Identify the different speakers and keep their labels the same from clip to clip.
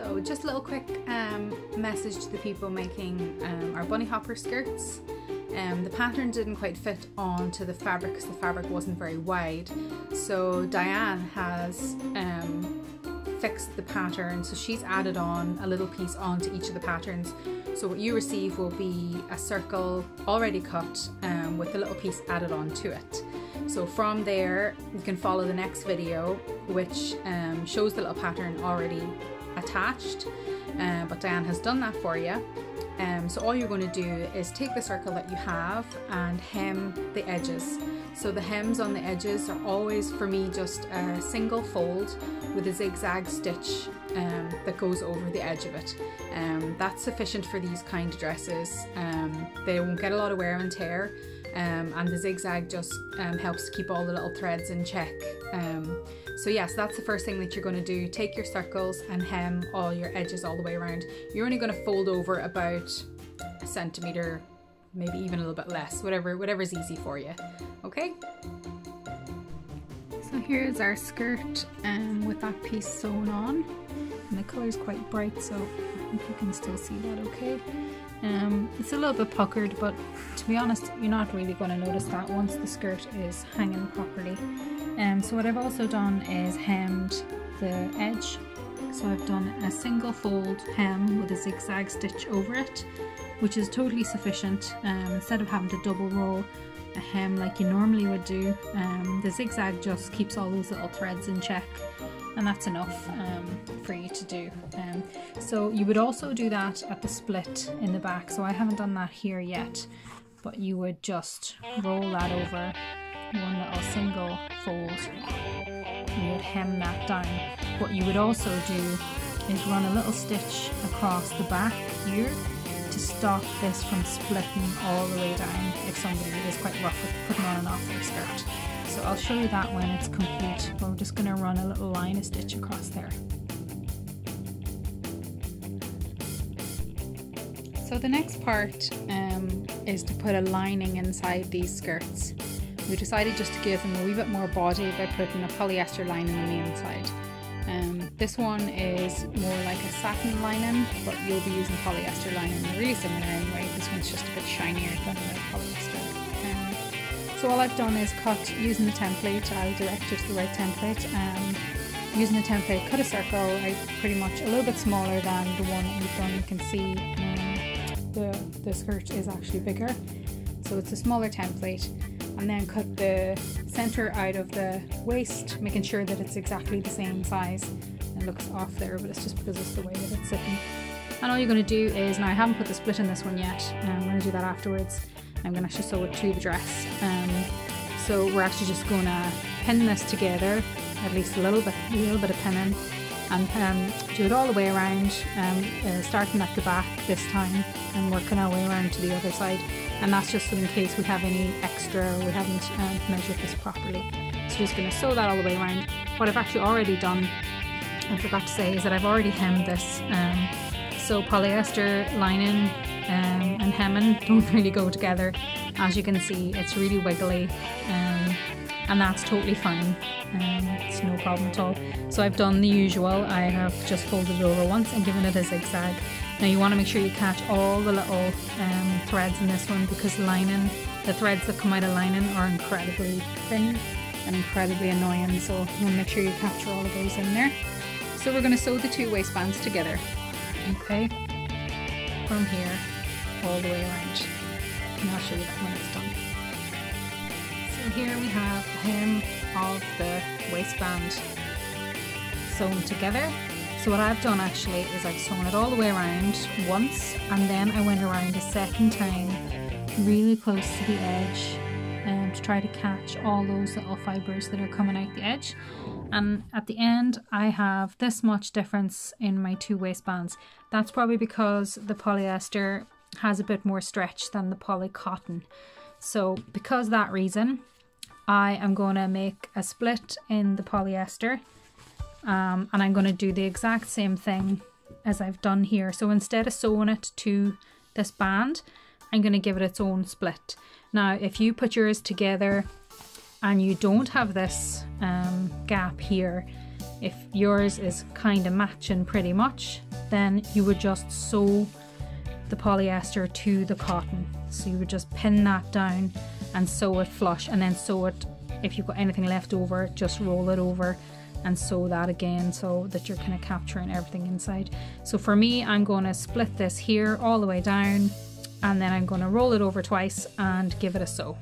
Speaker 1: So just a little quick message to the people making our bunny hopper skirts. The pattern didn't quite fit onto the fabric because the fabric wasn't very wide. So Diane has fixed the pattern, so she's added on a little piece onto each of the patterns. So what you receive will be a circle already cut with a little piece added on to it. So from there you can follow the next video, which shows the little pattern already attached, but Diane has done that for you. So all you're going to do is take the circle that you have and hem the edges. So the hems on the edges are always, for me, just a single fold with a zigzag stitch that goes over the edge of it. That's sufficient for these kind of dresses. They won't get a lot of wear and tear, and the zigzag just helps to keep all the little threads in check. So yes, that's the first thing that you're going to do. Take your circles and hem all your edges all the way around. You're only going to fold over about a centimetre, maybe even a little bit less, whatever's easy for you. Okay? So here's our skirt with that piece sewn on. And the colour's quite bright, so I think you can still see that okay. It's a little bit puckered, but to be honest, you're not really going to notice that once the skirt is hanging properly. So what I've also done is hemmed the edge. So I've done a single fold hem with a zigzag stitch over it, which is totally sufficient. Instead of having to double roll a hem like you normally would do, the zigzag just keeps all those little threads in check, and that's enough for you to do. So you would also do that at the split in the back. So I haven't done that here yet, but you would just roll that over one little single fold and you would hem that down. What you would also do is run a little stitch across the back here to stop this from splitting all the way down if somebody is quite rough with putting on and off their skirt. So I'll show you that when it's complete. We're just going to run a little line of stitch across there. So the next part is to put a lining inside these skirts. We decided just to give them a wee bit more body by putting a polyester lining on the inside. This one is more like a satin lining, but you'll be using polyester lining. They're really similar anyway. This one's just a bit shinier than the polyester. So all I've done is cut using the template. I'll direct you to the right template. Using the template, cut a circle. I pretty much a little bit smaller than the one that you've done. You can see the skirt is actually bigger. So it's a smaller template. And then cut the center out of the waist, making sure that it's exactly the same size. It looks off there, but it's just because it's the way that it's sitting. And all you're going to do is, now I haven't put the split in this one yet, I'm going to do that afterwards. I'm going to actually sew it to the dress. So we're actually just going to pin this together, at least a little bit of pinning, and do it all the way around, starting at the back this time and working our way around to the other side. And that's just in case we have any extra, we haven't measured this properly. So just going to sew that all the way around. What I've actually already done, I forgot to say, is that I've already hemmed this. So polyester lining and hemming don't really go together. As you can see, it's really wiggly, and that's totally fine. It's no problem at all. So I've done the usual. I have just folded it over once and given it a zigzag. Now you want to make sure you catch all the little threads in this one, because lining, the threads that come out of lining are incredibly thin and incredibly annoying, so you want to make sure you capture all of those in there. So we're going to sew the two waistbands together, okay, from here all the way around, and I'll show you that when it's done. So here we have the hem of the waistband sewn together. So what I've done actually is I've sewn it all the way around once, and then I went around a second time really close to the edge to try to catch all those little fibres that are coming out the edge. And at the end I have this much difference in my two waistbands. That's probably because the polyester has a bit more stretch than the poly cotton. So because of that reason, I am going to make a split in the polyester. And I'm going to do the exact same thing as I've done here. So instead of sewing it to this band, I'm going to give it its own split. Now, if you put yours together and you don't have this gap here, If yours is kind of matching pretty much, then you would just sew the polyester to the cotton. So you would just pin that down and sew it flush, and then sew it, if you've got anything left over, just roll it over and sew that again so that you're kind of capturing everything inside. So for me, I'm going to split this here all the way down, and then I'm going to roll it over twice and give it a sew.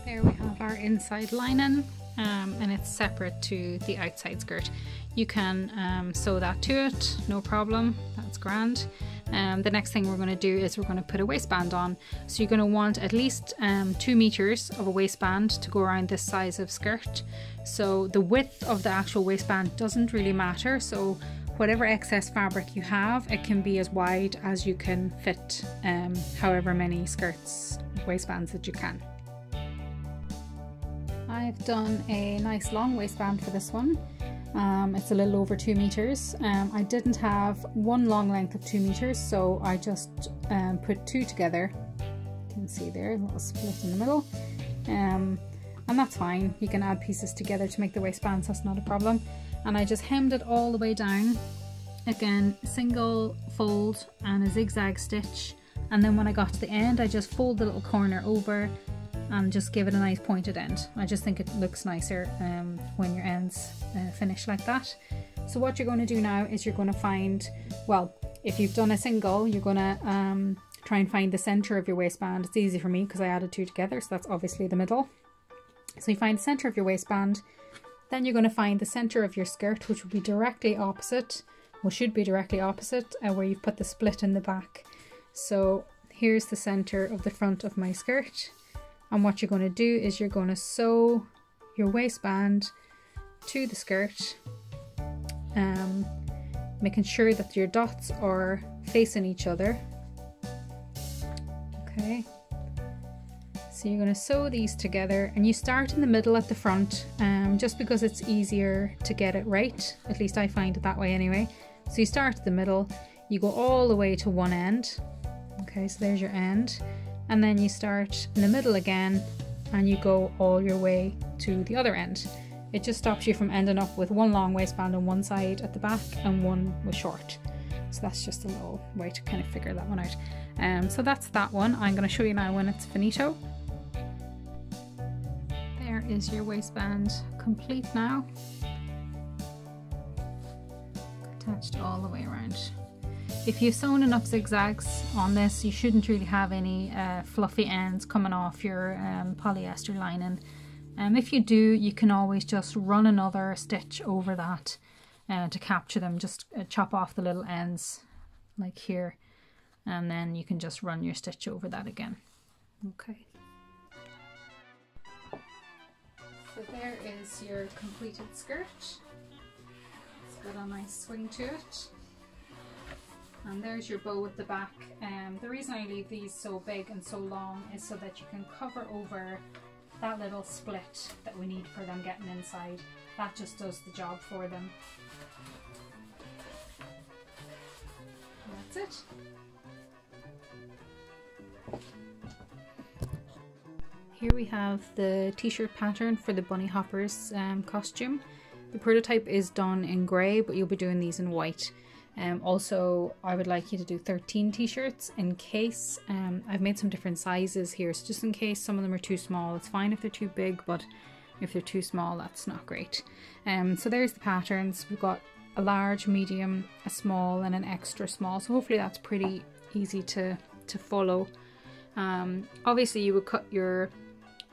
Speaker 1: There we have our inside lining, and it's separate to the outside skirt. You can sew that to it, no problem, that's grand. The next thing we're going to do is we're going to put a waistband on. So you're going to want at least 2 meters of a waistband to go around this size of skirt. So the width of the actual waistband doesn't really matter. So whatever excess fabric you have, it can be as wide as you can fit, however many skirts, waistbands that you can. I've done a nice long waistband for this one. It's a little over 2 meters. I didn't have one long length of 2 meters, so I just put 2 together. You can see there, a little split in the middle. And that's fine. You can add pieces together to make the waistbands, that's not a problem. And I just hemmed it all the way down. Again, single fold and a zigzag stitch. And then when I got to the end, I just fold the little corner over and just give it a nice pointed end. I just think it looks nicer when your ends finish like that. So what you're going to do now is you're going to find, well, if you've done a single, you're going to try and find the center of your waistband. It's easy for me because I added 2 together, so that's obviously the middle. So you find the center of your waistband, then you're going to find the center of your skirt, which will be directly opposite, or should be directly opposite, where you've put the split in the back. So here's the center of the front of my skirt. And what you're going to do is you're going to sew your waistband to the skirt, making sure that your dots are facing each other. Okay, so you're going to sew these together, and you start in the middle at the front, just because it's easier to get it right. At least I find it that way anyway. So you start at the middle, you go all the way to one end. Okay, so there's your end. And then you start in the middle again, and you go all your way to the other end. It just stops you from ending up with one long waistband on one side at the back and one was short. So that's just a little way to kind of figure that one out. So that's that one. I'm going to show you now when it's finito. There is your waistband complete now. Attached all the way around. If you've sewn enough zigzags on this, you shouldn't really have any fluffy ends coming off your polyester lining. If you do, you can always just run another stitch over that to capture them. Just chop off the little ends like here, and then you can just run your stitch over that again. Okay. So there is your completed skirt. It's got a nice swing to it. And there's your bow at the back. The reason I leave these so big and so long is so that you can cover over that little split that we need for them getting inside. That just does the job for them. And that's it. Here we have the t-shirt pattern for the Bunnyhoppers costume. The prototype is done in grey, but you'll be doing these in white. Also, I would like you to do 13 t-shirts in case, I've made some different sizes here, so just in case some of them are too small. It's fine if they're too big, but if they're too small, that's not great. So there's the patterns. We've got a large, medium, a small, and an extra small, so hopefully that's pretty easy to follow. Obviously you would cut your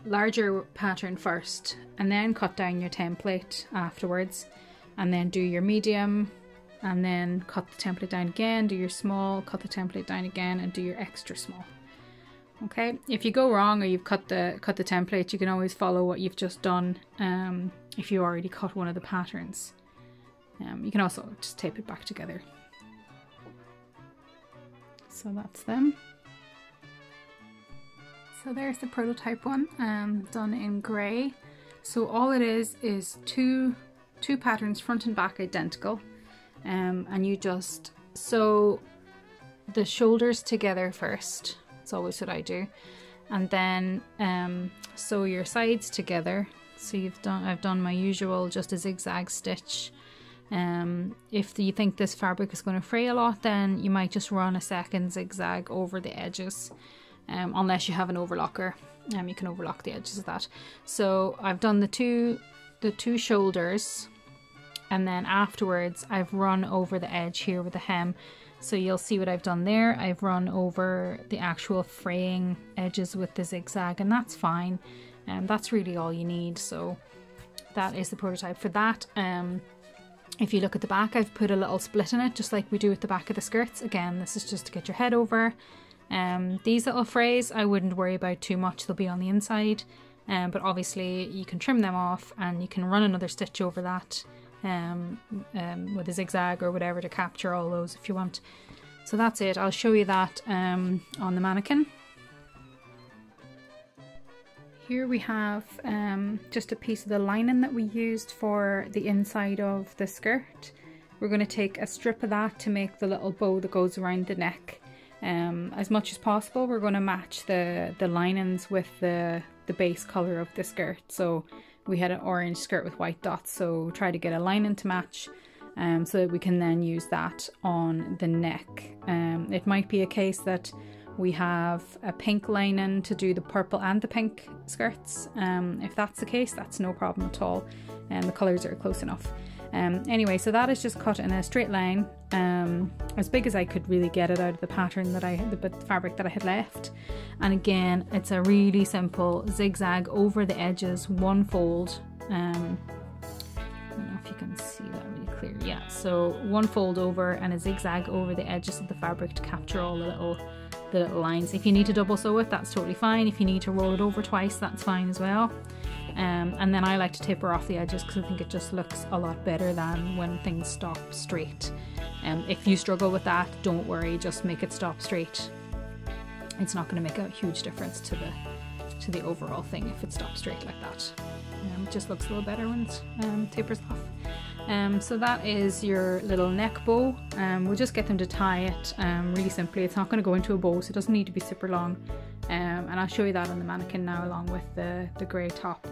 Speaker 1: larger pattern first, and then cut down your template afterwards, and then do your medium, and then cut the template down again, do your small, cut the template down again, and do your extra small. Okay, if you go wrong or you've cut the template, you can always follow what you've just done if you already cut one of the patterns. You can also just tape it back together. So that's them. So there's the prototype one, done in grey. So all it is two patterns, front and back, identical. And you just sew the shoulders together first. That's always what I do. And then sew your sides together So I've done my usual just a zigzag stitch. If you think this fabric is going to fray a lot, then you might just run a second zigzag over the edges, unless you have an overlocker. You can overlock the edges of that. So I've done the two shoulders, and then afterwards I've run over the edge here with the hem. So you'll see what I've done there. I've run over the actual fraying edges with the zigzag, and that's fine. That's really all you need. So that is the prototype for that. If you look at the back, I've put a little split in it, just like we do at the back of the skirts. Again, this is just to get your head over. These little frays, I wouldn't worry about too much. They'll be on the inside. But obviously you can trim them off, and you can run another stitch over that with a zigzag or whatever to capture all those if you want. So that's it. I'll show you that on the mannequin. Here we have just a piece of the lining that we used for the inside of the skirt. We're going to take a strip of that to make the little bow that goes around the neck. As much as possible, we're going to match the linings with the base colour of the skirt. So we had an orange skirt with white dots, so try to get a lining to match, so that we can then use that on the neck. It might be a case that we have a pink lining to do the purple and the pink skirts. If that's the case, that's no problem at all, and the colours are close enough. Anyway, so that is just cut in a straight line, as big as I could really get it out of the pattern that the fabric that I had left. And again, it's a really simple zigzag over the edges, one fold. I don't know if you can see that really clear. Yeah, so one fold over and a zigzag over the edges of the fabric to capture all the little lines. If you need to double sew it, that's totally fine. If you need to roll it over twice, that's fine as well. And then I like to taper off the edges because I think it just looks a lot better than when things stop straight. If you struggle with that, don't worry, just make it stop straight. It's not going to make a huge difference to the overall thing if it stops straight like that. It just looks a little better when it tapers off. So that is your little neck bow. We'll just get them to tie it really simply. It's not going to go into a bow, so it doesn't need to be super long. And I'll show you that on the mannequin now, along with the grey top.